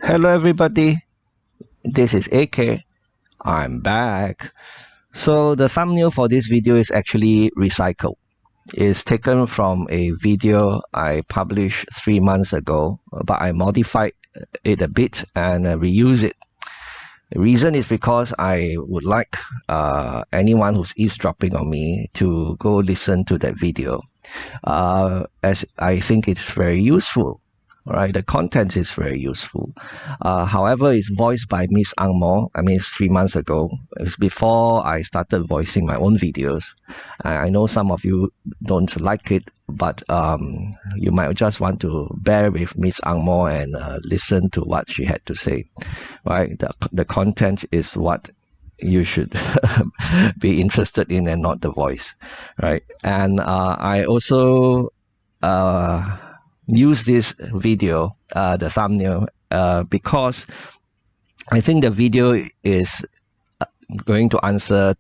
Hello everybody, this is AK. I'm back. So the thumbnail for this video is actually recycled. It's taken from a video I published 3 months ago, but I modified it a bit and reuse it. The reason is because I would like anyone who's eavesdropping on me to go listen to that video, as I think it's very useful. Right, the content is very useful. However, it's voiced by Miss Ang Mo. I mean, it's 3 months ago. It's before I started voicing my own videos. I know some of you don't like it, but you might just want to bear with Miss Ang Mo and listen to what she had to say. Right, the content is what you should be interested in and not the voice. Right, and I also use this video, the thumbnail, because I think the video is going to answer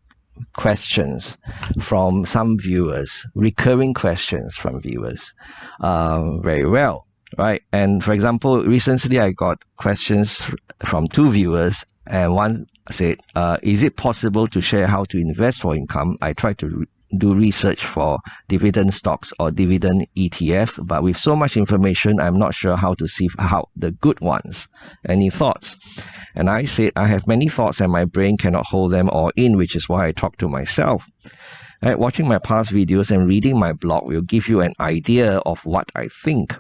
questions from some viewers, recurring questions from viewers, very well, right? And for example, recently I got questions from 2 viewers, and one said, is it possible to share how to invest for income? I tried to do research for dividend stocks or dividend ETFs, but with so much information, I'm not sure how to sieve out the good ones. Any thoughts? And I said, I have many thoughts and my brain cannot hold them all in, which is why I talk to myself. Right, watching my past videos and reading my blog will give you an idea of what I think.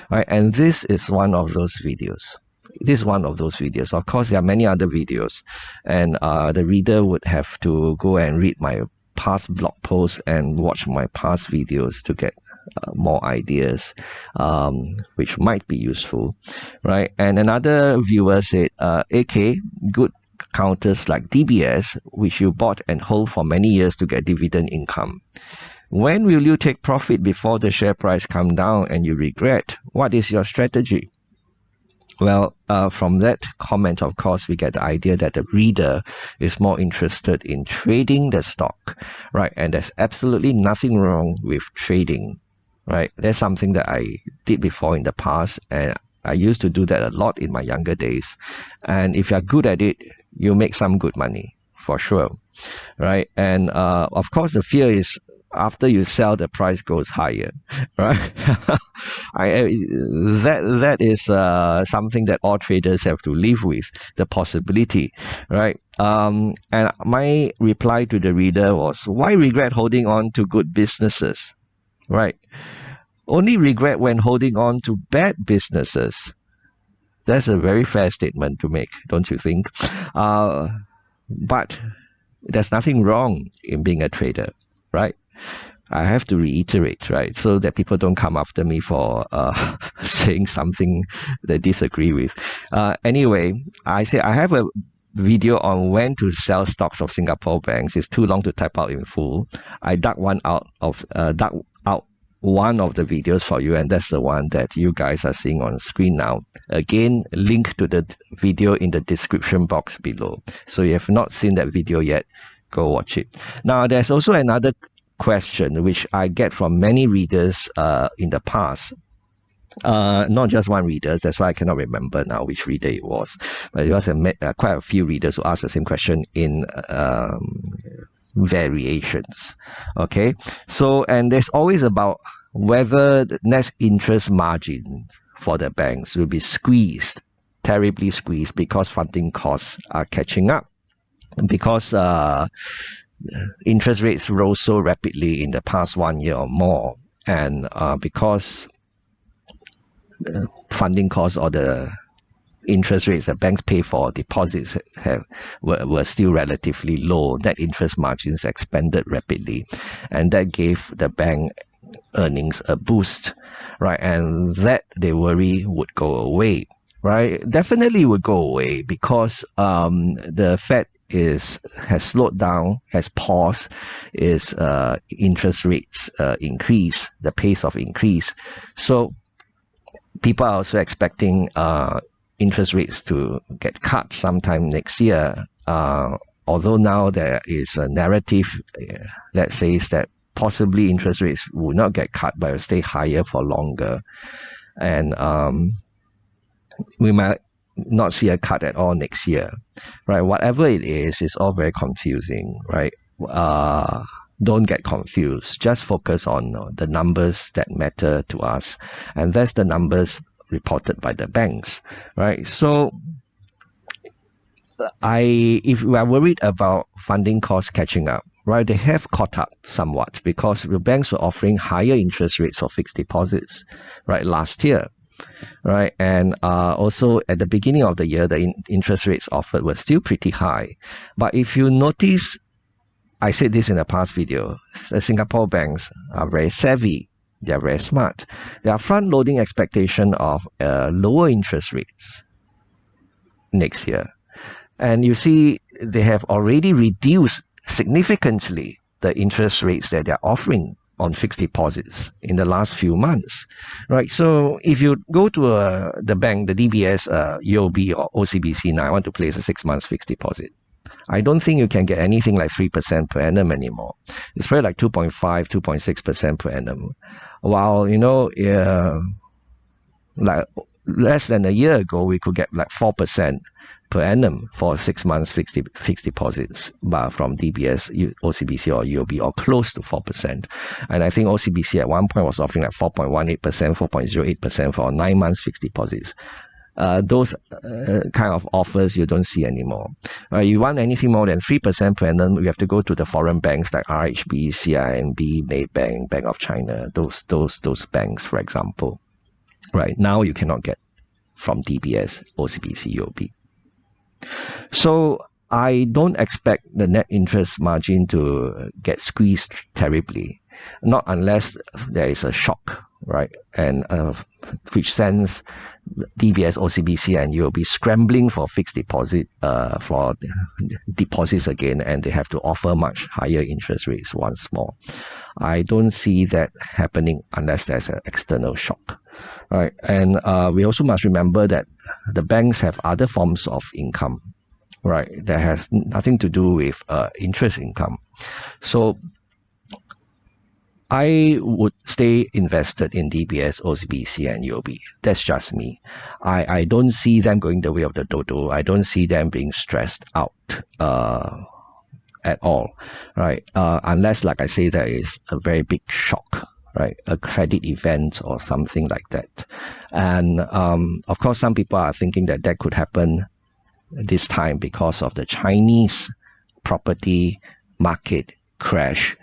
Right, and this is one of those videos. This is one of those videos. Of course, there are many other videos, and the reader would have to go and read my past blog posts and watch my past videos to get more ideas, which might be useful, right? And another viewer said, AK, good counters like DBS, which you bought and hold for many years to get dividend income. When will you take profit before the share price come down and you regret? What is your strategy? Well, from that comment, of course, we get the idea that the reader is more interested in trading the stock, right? And there's absolutely nothing wrong with trading, right? That's something that I did before in the past, and I used to do that a lot in my younger days. And if you're good at it, you make some good money, for sure, right? And of course, the fear is after you sell, the price goes higher, right? That is something that all traders have to live with, the possibility, right? And my reply to the reader was, why regret holding on to good businesses, right? Only regret when holding on to bad businesses. That's a very fair statement to make, don't you think? But there's nothing wrong in being a trader, right? I have to reiterate, right, so that people don't come after me for saying something they disagree with. Anyway, I say I have a video on when to sell stocks of Singapore banks. It's too long to type out in full. I dug out one of the videos for you, and that's the one that you guys are seeing on screen now. Again, link to the video in the description box below. So if you have not seen that video yet, go watch it. Now, there's also another question which I get from many readers in the past. Not just one reader, that's why I cannot remember now which reader it was. But it was quite a few readers who asked the same question in variations. Okay, so and there's always about whether the net interest margin for the banks will be squeezed, terribly squeezed, because funding costs are catching up. Because interest rates rose so rapidly in the past 1 year or more, and because funding costs or the interest rates that banks pay for deposits were still relatively low, net interest margins expanded rapidly, and that gave the bank earnings a boost, right? And that they worry would go away, right? Definitely would go away, because the Fed has slowed down, has paused its interest rates increase, the pace of increase. So people are also expecting interest rates to get cut sometime next year. Although now there is a narrative that says that possibly interest rates will not get cut but will stay higher for longer. And we might not see a cut at all next year, right? Whatever it is, it's all very confusing, right? Don't get confused. Just focus on the numbers that matter to us, and that's the numbers reported by the banks, right? So, if we are worried about funding costs catching up, right, they have caught up somewhat because the banks were offering higher interest rates for fixed deposits, right, last year, right? And also at the beginning of the year, the interest rates offered were still pretty high. But if you notice, I said this in a past video, the Singapore banks are very savvy. They are very smart. They are front-loading expectation of lower interest rates next year. And you see, they have already reduced significantly the interest rates that they're offering on fixed deposits in the last few months, right? So if you go to the bank, the DBS, UOB or OCBC, now I want to place a 6 months fixed deposit, I don't think you can get anything like 3% per annum anymore. It's probably like 2.5, 2.6% per annum. While, like less than a year ago, we could get like 4% per annum for 6 months fixed deposits from DBS, OCBC or UOB, or close to 4%. And I think OCBC at one point was offering like 4.18%, 4.08% for 9 months fixed deposits. Those kind of offers you don't see anymore. You want anything more than 3% per annum, you have to go to the foreign banks like RHB, CIMB, Maybank, Bank of China, those banks, for example. Right now, you cannot get from DBS, OCBC, UOB. So I don't expect the net interest margin to get squeezed terribly, not unless there is a shock, right? And which sends DBS, OCBC, and UOB scrambling for fixed deposit for deposits again, and they have to offer much higher interest rates once more. I don't see that happening unless there's an external shock. Right, and we also must remember that the banks have other forms of income, right, that has nothing to do with interest income. So I would stay invested in DBS, OCBC, and UOB. That's just me. I don't see them going the way of the dodo. I don't see them being stressed out at all, right? Unless, like I say, there is a very big shock, right? A credit event or something like that. And of course, some people are thinking that that could happen this time because of the Chinese property market crash,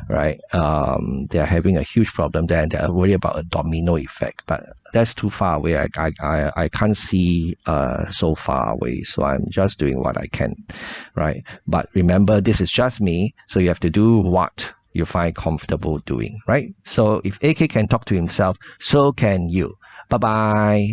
right? They're having a huge problem there, and they're worried about a domino effect. But that's too far away. I can't see so far away. So I'm just doing what I can, right? But remember, this is just me. So you have to do what you find comfortable doing, right? So if AK can talk to himself, so can you. Bye-bye.